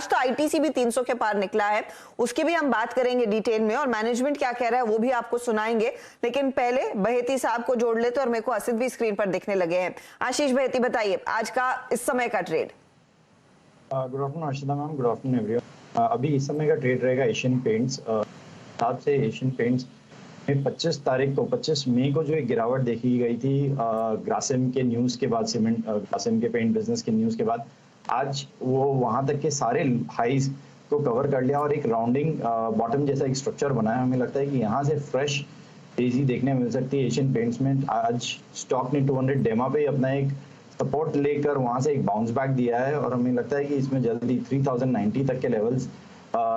आज तो आईटीसी भी 300 के पार निकला है, उसकी भी हम बात करेंगे डिटेल में और मैनेजमेंट क्या कह रहा है वो भी आपको सुनाएंगे। लेकिन पहले बहेती साहब को जोड़ लेते और मेरे को असित भी स्क्रीन पर दिखने लगे हैं। आशीष बहेती, बताइए आज का इस समय का trade. Good afternoon Arshida ma'am, good afternoon everyone. अभी इस समय का ट्रेड रहेगा एशियन पेंट्स हिसाब से। एशियन पेंट्स में 25 मई को जो एक गिरावट देखी गई थी ग्रासिम के न्यूज़ के बाद, सीमेंट ग्रासिम के पेंट बिजनेस के न्यूज़ के बाद, आज वो वहां तक के सारे हाईज को कवर कर लिया और एक राउंडिंग बॉटम जैसा एक स्ट्रक्चर बनाया। हमें लगता है कि यहाँ से फ्रेश तेजी देखने मिल सकती है एशियन पेंट्स में। आज स्टॉक ने 200 डेमा पे अपना एक सपोर्ट लेकर वहां से एक बाउंस बैक दिया है और हमें लगता है कि इसमें जल्दी 3090 तक के लेवल्स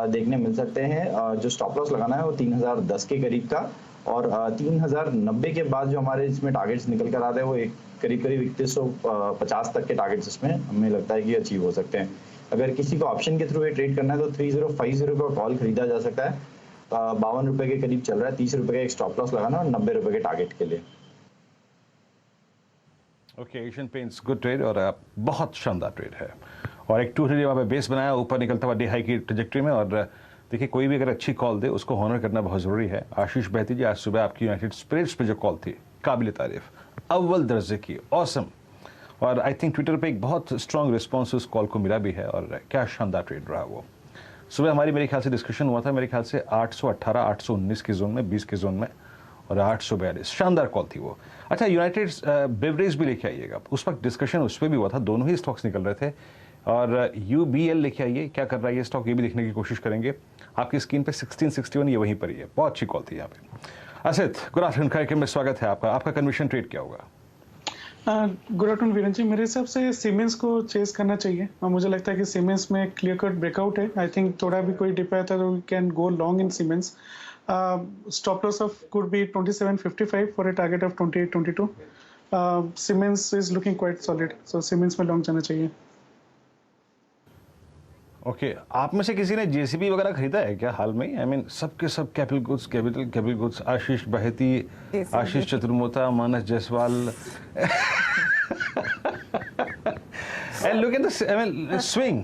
देखने मिल सकते हैं। जो स्टॉप लॉस लगाना है वो 3010 के करीब का, और 3090 के बाद जो हमारे इसमें टारगेट्स निकल कर आते हैं वो एक करीब 3150 तक के टारगेट्स इसमें हमें लगता है कि अचीव हो सकते हैं। अगर किसी को ऑप्शन के थ्रू ये ट्रेड करना है तो 3050 का कॉल खरीदा जा सकता है। 52 रुपए के करीब चल रहा है, 30 रुपए का एक स्टॉप लॉस लगाना और 90 रुपए के टारगेट के लिए। Okay, Asian paints good trade और बहुत शानदार ट्रेड है और एक 200 वहाँ पे बेस बनाया ऊपर निकलता हुआ डे हाई की ट्रजेक्टरी में। और देखिए कोई भी अगर अच्छी कॉल दे उसको हॉनर करना बहुत ज़रूरी है। आशीष बहेती जी, आज सुबह आपकी यूनाइटेड स्पिरिट्स पे जो कॉल थी काबिल तारीफ, अव्वल दर्जे की, ऑसम। और आई थिंक ट्विटर पे एक बहुत स्ट्रॉन्ग रिस्पॉन्स उस कॉल को मिला भी है और क्या शानदार ट्रेड रहा वो। सुबह हमारी मेरे ख्याल से डिस्कशन हुआ था, मेरे ख्याल से 818 819 के जोन में, 20 के जोन में, और 842 शानदार कॉल थी वो। अच्छा, यूनाइटेड बेवरेज भी लेके आइएगा, उस वक्त डिस्कशन उस पर भी हुआ था, दोनों ही स्टॉक्स निकल रहे थे। और UBL लेके आइए, क्या कर रहा है ये स्टॉक, ये भी देखने की कोशिश करेंगे। आपकी स्क्रीन पे 1661 ये वहीं पर ही है, बहुत अच्छी कॉल थी यहाँ पे। असित, गुड आफ्टरनून, कार्यक्रम में स्वागत है आपका। आपका कन्विक्शन ट्रेड क्या होगा? गुड आफ्टरनून वीरेंद्र जी, मेरे हिसाब से सीमेंस को चेस करना चाहिए और मुझे लगता है कि सीमेंस में क्लियर कट ब्रेकआउट है। आई थिंक थोड़ा भी कोई डिप आता है तो we can go long in Siemens. Stop loss of could be 27.55 for a target of 28.22. Siemens is looking quite solid, so Siemens में लॉन्ग जाना चाहिए। ओके, आप में से किसी ने JCB वगैरह खरीदा है क्या हाल में? आई मीन सबके सब capital goods, Ashish Baheti, Ashish Chaturmota, Manas Jaiswal. And look at the I mean swing.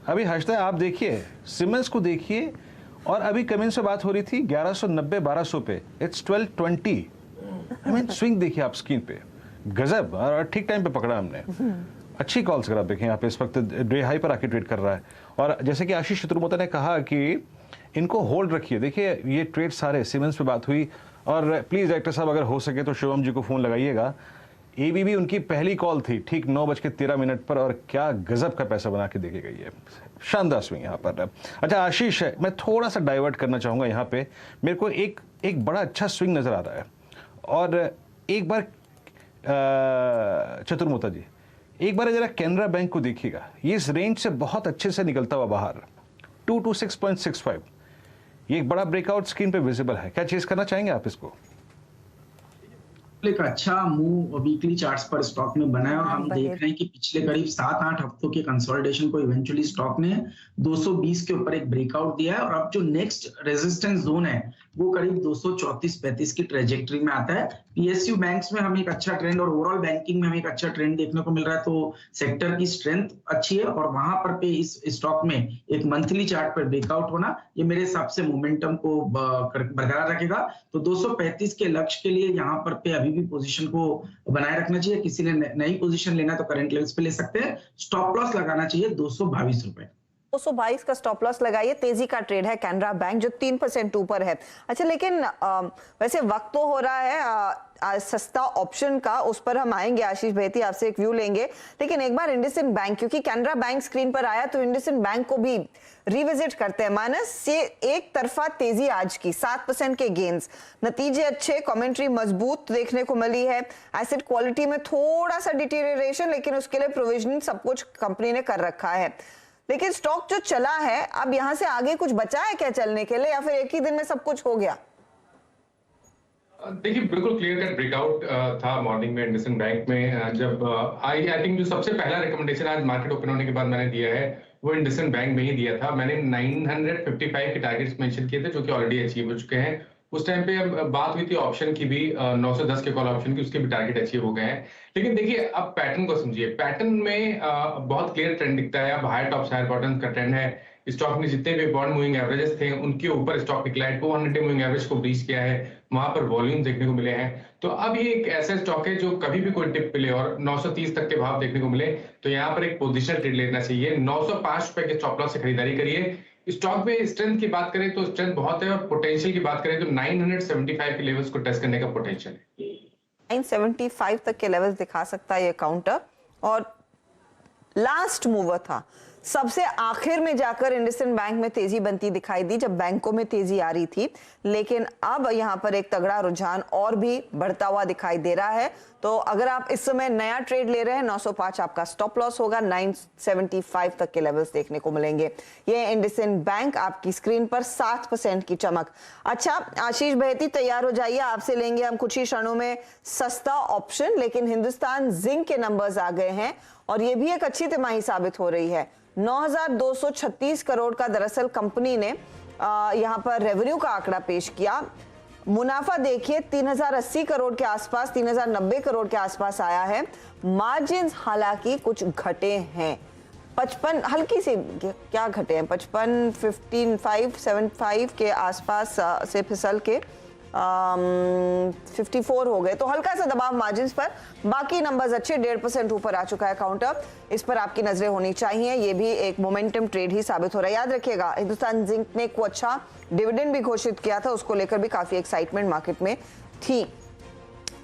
अभी हर्षदा आप देखिए, सिमेंस को देखिए, और अभी कमिंस से बात हो रही थी 1190 1200 पे, इट्स 1220। आई मीन स्विंग देखिए आप स्क्रीन पे, गजब। और ठीक टाइम पे पकड़ा हमने, अच्छी कॉल्स अगर आप देखें यहाँ पे इस वक्त डे हाई पर आके ट्रेड कर रहा है। और जैसे कि आशीष चतुर्मोता ने कहा कि इनको होल्ड रखिए। देखिए ये ट्रेड सारे सीमेंस पे बात हुई, और प्लीज डायरेक्टर साहब अगर हो सके तो शिवम जी को फोन लगाइएगा। ABB उनकी पहली कॉल थी ठीक 9:13 पर, और क्या गजब का पैसा बना के देके गई है, शानदार स्विंग यहाँ पर। अच्छा आशीष, मैं थोड़ा सा डाइवर्ट करना चाहूँगा यहाँ पे, मेरे को एक बड़ा अच्छा स्विंग नज़र आ रहा है। और एक बार चतुर्मोता जी, एक बार जरा कैनरा बैंक को देखिएगा, ये इस रेंज से बहुत अच्छे से निकलता हुआ बाहर 226.65, ये एक बड़ा ब्रेकआउट स्क्रीन पे विजिबल है। क्या चेस करना चाहेंगे आप इसको? एक अच्छा मूव वीकली चार्ट्स पर स्टॉक में बना है और हम देख रहे हैं कि पिछले करीब 7-8 हफ्तों के कंसोलिडेशन को इवेंचुअली स्टॉक ने 220 के ऊपर एक ब्रेकआउट दिया है। और अब जो नेक्स्ट रेजिस्टेंस जोन है वो करीब 234-35 की ट्रेजेक्टरी में आता है। PSU बैंक्स में हमें एक अच्छा ट्रेंड और ओवरऑल बैंकिंग में हमें एक अच्छा ट्रेंड देखने को मिल रहा है, तो सेक्टर की स्ट्रेंथ अच्छी है। और वहां पर पे इस स्टॉक में एक मंथली चार्ट पर ब्रेकआउट होना, ये मेरे हिसाब से मोमेंटम को बरकरार रखेगा। तो 235 के लक्ष्य के लिए यहाँ पर पे अभी भी पोजीशन को बनाए रखना चाहिए। किसी ने नई पोजीशन लेना तो करंट लेवल्स पे ले सकते हैं। स्टॉप लॉस लगाना चाहिए 222 रुपए। 222 का स्टॉप लॉस लगाइए। तेजी का ट्रेड है कैनरा बैंक जो 3% ऊपर है। अच्छा, लेकिन वैसे वक्त तो हो रहा है सस्ता ऑप्शन का, उस पर हम आएंगे। आशीष बहेती आपसे एक व्यू लेंगे, लेकिन एक बार इंडसइंड बैंक, क्योंकि कैनरा बैंक स्क्रीन पर आया तो इंडसइंड बैंक को भी रिविजिट करते हैं। मानस, ये एक तरफा तेजी आज की 7% के गेन्स, नतीजे अच्छे, कमेंट्री मजबूत देखने को मिली है। एसेट क्वालिटी में थोड़ा सा डिटेरियरेशन, लेकिन उसके लिए प्रोविजनिंग सब कुछ कंपनी ने कर रखा है। लेकिन स्टॉक जो चला है, अब यहां से आगे कुछ बचा है क्या चलने के लिए, या फिर एक ही दिन में सब कुछ हो गया? देखिए बिल्कुल क्लियर कट ब्रेकआउट था मॉर्निंग में इंडसइंड बैंक में। जब आई थिंक जो सबसे पहला रिकमेंडेशन आज मार्केट ओपन होने के बाद मैंने दिया है वो इंडसइंड बैंक में ही दिया था। मैंने 955 के टारगेट्स मेंशन किए थे जो कि ऑलरेडी अचीव हो चुके हैं। उस टाइम पे बात हुई थी ऑप्शन की भी 910 के कॉल ऑप्शन की, उसके भी टारगेट अचीव हो गए हैं। लेकिन देखिए अब पैटर्न को समझिए, पैटर्न में बहुत क्लियर ट्रेंड दिखता है। अब हायर टॉप हायर बॉटम का ट्रेंड है। स्टॉक में जितने भी बॉन्ड मूविंग एवरेजेस थे उनके ऊपर स्टॉक निकला है, 200 मूविंग एवरेज को ब्रीच किया है, वहां पर वॉल्यूम देखने को मिले हैं। तो अब ये एक ऐसा स्टॉक है जो कभी भी कोई टिप मिले और 930 तक के भाव देखने को मिले तो यहाँ पर एक पोजिशनल ट्रेड लेना चाहिए। 905 रुपए के स्टॉप लॉस से खरीदारी करिए। स्टॉक में स्ट्रेंथ की बात करें तो स्ट्रेंथ बहुत है, और पोटेंशियल की बात करें तो 975 के लेवल्स को टेस्ट करने का पोटेंशियल है। 975 तक के लेवल्स दिखा सकता है ये काउंटर, और लास्ट मूवर था। सबसे आखिर में जाकर इंडसइंड बैंक में तेजी बनती दिखाई दी जब बैंकों में तेजी आ रही थी, लेकिन अब यहां पर एक तगड़ा रुझान और भी बढ़ता हुआ दिखाई दे रहा है। तो अगर आप इस समय नया ट्रेड ले रहे हैं, 905 आपका स्टॉप लॉस होगा, 975 तक के लेवल्स देखने को मिलेंगे। ये इंडसइंड बैंक आपकी स्क्रीन पर 7% की चमक। अच्छा आशीष बहेती तैयार हो जाइए, आपसे लेंगे हम कुछ ही क्षणों में सस्ता ऑप्शन। लेकिन हिंदुस्तान जिंक के नंबर्स आ गए हैं और ये भी एक अच्छी तिमाही साबित हो रही है। 9,236 करोड़ का दरअसल कंपनी ने यहां पर रेवेन्यू का आंकड़ा पेश किया। मुनाफा देखिए 3,080 करोड़ के आसपास, 3,090 करोड़ के आसपास आया है। मार्जिन हालांकि कुछ घटे हैं, 55 हल्की सी, क्या घटे हैं, 55, 15,575 के आसपास से फिसल के 54 हो गए। तो हल्का सा दबाव मार्जिन पर, बाकी नंबर्स अच्छे, 1.5% ऊपर आ चुका है काउंटर। इस पर आपकी नजरें होनी चाहिए। ये भी एक मोमेंटम ट्रेड ही साबित हो रहा है। याद रखिएगा हिंदुस्तान जिंक ने को अच्छा डिविडेंड भी घोषित किया था, उसको लेकर भी काफी एक्साइटमेंट मार्केट में थी।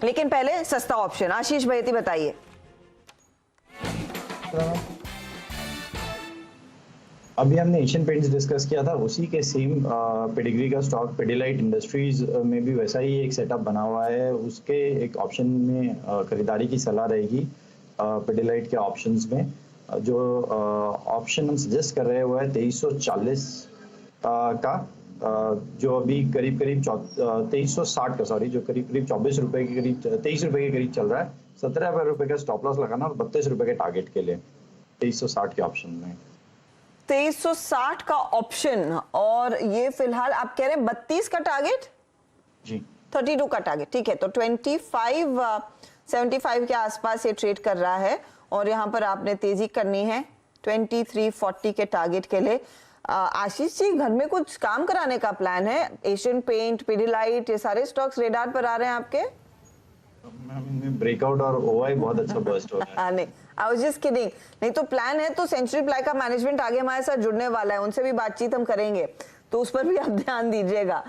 लेकिन पहले सस्ता ऑप्शन, आशीष बहेती बताइए। अभी हमने एशियन पेंट्स डिस्कस किया था, उसी के सेम पेडिग्री का स्टॉक पिडिलाइट इंडस्ट्रीज में भी वैसा ही एक सेटअप बना हुआ है। उसके एक ऑप्शन में खरीदारी की सलाह रहेगी पिडिलाइट के ऑप्शंस में। जो ऑप्शन हम सजेस्ट कर रहे हैं वो है 2340 का, जो अभी करीब 2360 का, सॉरी, जो करीब 24 रुपए के करीब, 23 रुपए के करीब चल रहा है। 17 रुपए का स्टॉप लॉस लगाना और 32 रुपए के टारगेट के लिए 2360 के ऑप्शन में। 2360 का ऑप्शन, और ये फिलहाल आप कह रहे हैं 32 का टारगेट जी, 32 का टारगेट, ठीक है। तो 2575 के आसपास ये ट्रेड कर रहा है और यहाँ पर आपने तेजी करनी है 2340 के टारगेट के लिए। आशीष जी, घर में कुछ काम कराने का प्लान है? एशियन पेंट, पिडिलाइट, ये सारे स्टॉक्स रेडार पर आ रहे हैं आपके? ब्रेकआउट और ओआई बहुत अच्छा बर्स्ट हो रहा है। नहीं, I was just kidding। नहीं तो प्लान है तो सेंचुरी प्लाई का मैनेजमेंट आगे हमारे साथ जुड़ने वाला है, उनसे भी बातचीत हम करेंगे, तो उस पर भी आप ध्यान दीजिएगा।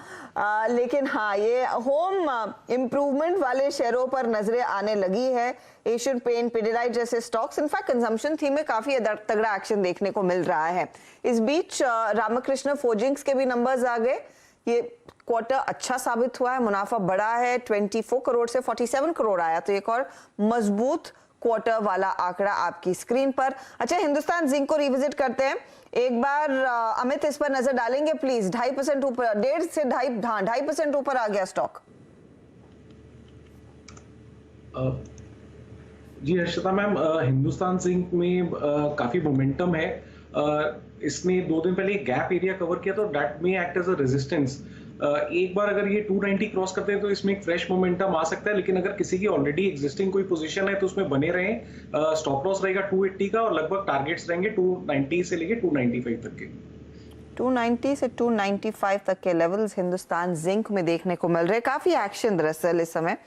लेकिन हाँ, ये होम इम्प्रूवमेंट वाले शेयरों पर नजरें आने लगी है। एशियन पेंट, पिडिलाइट जैसे स्टॉक्स, इनफैक्ट कंजम्पशन थीम में काफी तगड़ा एक्शन देखने को मिल रहा है। इस बीच रामकृष्ण फोर्जिंग्स के भी नंबर्स आ गए। ये क्वार्टर अच्छा साबित हुआ है, मुनाफा बढ़ा है, 24 करोड़ से 47 करोड़ आया, तो एक और मजबूत क्वार्टर वाला आंकड़ा आपकी स्क्रीन पर। अच्छा, हिंदुस्तान जिंक को रिविजिट करते हैं एक बार। अमित इस पर नजर डालेंगे प्लीज। 2.5% ऊपर, 1.5 से 2.5% ऊपर आ गया स्टॉक। जी हर्षिता मैम, हिंदुस्तान जिंक में काफी मोमेंटम है। इसने 2 दिन पहले एक गैप एरिया कवर किया तो that may act as a resistance. एक बार अगर ये 290 क्रॉस करते हैं तो इसमें एक फ्रेश मोमेंटम आ सकता है, लेकिन अगर किसी की ऑलरेडी एग्जिस्टिंग कोई पोजीशन है तो उसमें बने रहें। स्टॉप लॉस रहेगा 280 का और लगभग टारगेट्स रहेंगे 290 से लेके 295 तक के। 290 से 295 तक के लेवल्स हिंदुस्तान जिंक में देखने को मिल रहे हैं। काफी एक्शन दरअसल इस समय